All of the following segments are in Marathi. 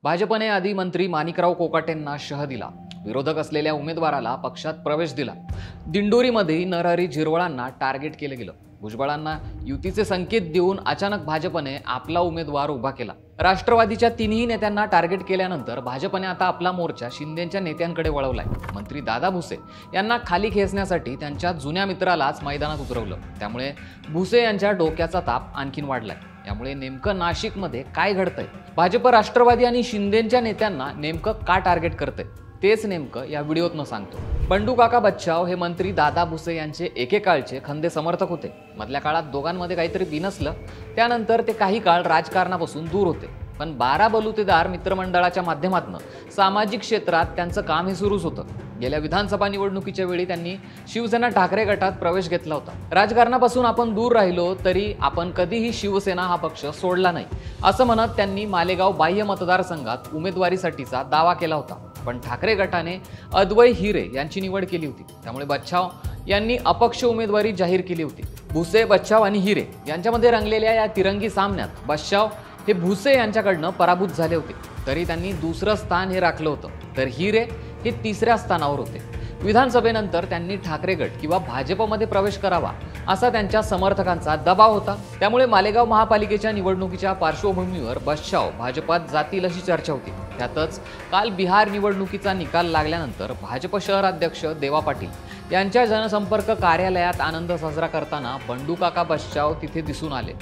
भाजपने आधी मंत्री माणिकराव कोकाटेंना शह दिला. विरोधक असलेल्या उमेदवाराला पक्षात प्रवेश दिला. दिंडोरीमध्ये नरहरी झिरवळांना टार्गेट केलं गेलं. भुजबळांना युतीचे संकेत देऊन अचानक भाजपने आपला उमेदवार उभा केला. राष्ट्रवादीच्या तिन्ही नेत्यांना टार्गेट केल्यानंतर भाजपने आता आपला मोर्चा शिंदेंच्या नेत्यांकडे वळवलाय. मंत्री दादा भुसे यांना खाली खेचण्यासाठी त्यांच्या जुन्या मित्रालाच मैदानात उतरवलं. त्यामुळे भुसे यांच्या डोक्याचा ताप आणखीन वाढलाय. यामुळे नेमकं नाशिकमध्ये काय घडतंय, भाजप राष्ट्रवादी आणि शिंदेंच्या नेत्यांना नेमकं का टार्गेट करतंय, तेच नेमकं या व्हिडिओतनं सांगतो. बंडू काका बच्छाव हे मंत्री दादा भुसे यांचे एकेकाळचे खंदे समर्थक होते. मधल्या काळात दोघांमध्ये काहीतरी बिनसलं. त्यानंतर ते काही काळ राजकारणापासून दूर होते. पण 12 बलुतेदार मित्रमंडळाच्या माध्यमातून सामाजिक क्षेत्रात त्यांचं काम हे सुरूच होतं. गेल्या विधानसभा निवडणुकीच्या वेळी त्यांनी शिवसेना ठाकरे गटात प्रवेश घेतला होता. राजकारणापासून आपण दूर राहिलो तरी आपण कधीही शिवसेना हा पक्ष सोडला नाही, असं म्हणत त्यांनी मालेगाव बाह्य मतदारसंघात उमेदवारीसाठीचा दावा केला होता. पण ठाकरे गटाने अद्वै हिरे यांची निवड केली होती. त्यामुळे बच्छाव यांनी अपक्ष उमेदवारी जाहीर केली होती. भुसे, बच्छाव आणि हिरे यांच्यामध्ये रंगलेल्या या तिरंगी सामन्यात बच्छाव हे भुसे यांच्याकडनं पराभूत झाले होते. तरी त्यांनी दुसरं स्थान हे राखलं होतं, तर हिरे हे तिसऱ्या स्थानावर होते. विधानसभेनंतर त्यांनी ठाकरे गट किंवा भाजपमध्ये प्रवेश करावा असा त्यांच्या समर्थकांचा दबाव होता. त्यामुळे मालेगाव महापालिकेच्या निवडणुकीच्या पार्श्वभूमीवर बच्छाव भाजपात जातील अशी चर्चा होती. त्यातच काल बिहार निवडणुकीचा निकाल लागल्यानंतर भाजप शहराध्यक्ष देवा पाटील यांच्या जनसंपर्क कार्यालयात आनंद साजरा करताना बंडू काका बच्छाव तिथे दिसून आले.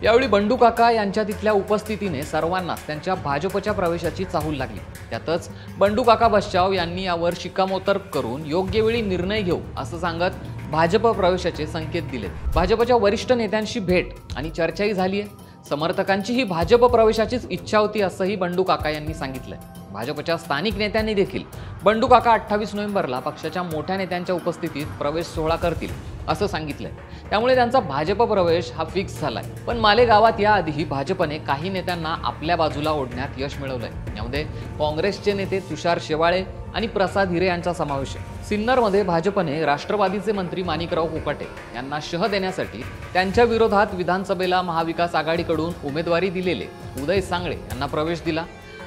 यावेळी बंडू काका यांच्या तिथल्या उपस्थितीने सर्वांनाच त्यांच्या भाजपच्या प्रवेशाची चाहूल लागली. त्यातच बंडू काका बच्छाव यांनी यावर शिक्कामोर्तब करून योग्य वेळी निर्णय घेऊ असं सांगत भाजप प्रवेशाचे संकेत दिले. भाजपच्या वरिष्ठ नेत्यांशी भेट आणि चर्चाही झाली आहे. समर्थकांचीही भाजप प्रवेशाचीच इच्छा होती असंही बंडू काका यांनी सांगितलंय. भाजपच्या स्थानिक नेत्यांनी देखील बंडू काका 28 नोव्हेंबरला पक्षाच्या मोठ्या नेत्यांच्या उपस्थितीत प्रवेश सोहळा करतील असं सांगितलंय. त्यामुळे त्यांचा भाजप प्रवेश हा फिक्स झालाय. पण मालेगावात याआधीही भाजपने काही नेत्यांना आपल्या बाजूला ओढण्यात यश मिळवलंय. यामध्ये काँग्रेसचे नेते तुषार शेवाळे आणि प्रसाद हिरे यांचा समावेश आहे. सिन्नरमध्ये भाजपने राष्ट्रवादीचे मंत्री माणिकराव कोकाटे यांना शह देण्यासाठी त्यांच्या विरोधात विधानसभेला महाविकास आघाडीकडून उमेदवारी दिलेले उदय सांगळे यांना प्रवेश दिला.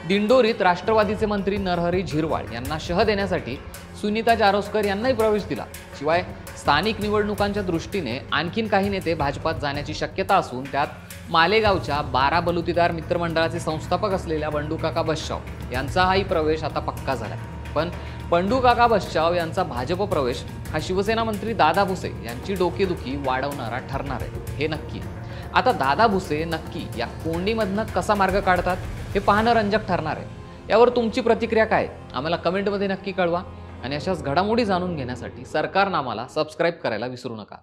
दिंडोरीत राष्ट्रवादीचे मंत्री नरहरी झिरवाळ यांना शह देण्यासाठी सुनीता जारोस्कर यांनाही प्रवेश दिला. शिवाय स्थानिक निवडणुकांच्या दृष्टीने आणखीन काही नेते भाजपात जाण्याची शक्यता असून त्यात मालेगावच्या 12 बलुतेदार मित्रमंडळाचे संस्थापक असलेल्या बंडू काका बच्छाव यांचाही प्रवेश आता पक्का झालाय. पण बंडू काका बच्छाव यांचा भाजप प्रवेश हा शिवसेना मंत्री दादा भुसे यांची डोकेदुखी वाढवणारा ठरणार आहे, हे नक्की. आता दादा भुसे नक्की या कोंडीमधनं कसा मार्ग काढतात हे पाहणं रंजक ठरणार आहे. यावर तुमची प्रतिक्रिया काय, आम्हाला कमेंटमध्ये नक्की कळवा. आणि अशाच घडामोडी जाणून घेण्यासाठी सरकारनामाला सबस्क्राईब करायला विसरू नका.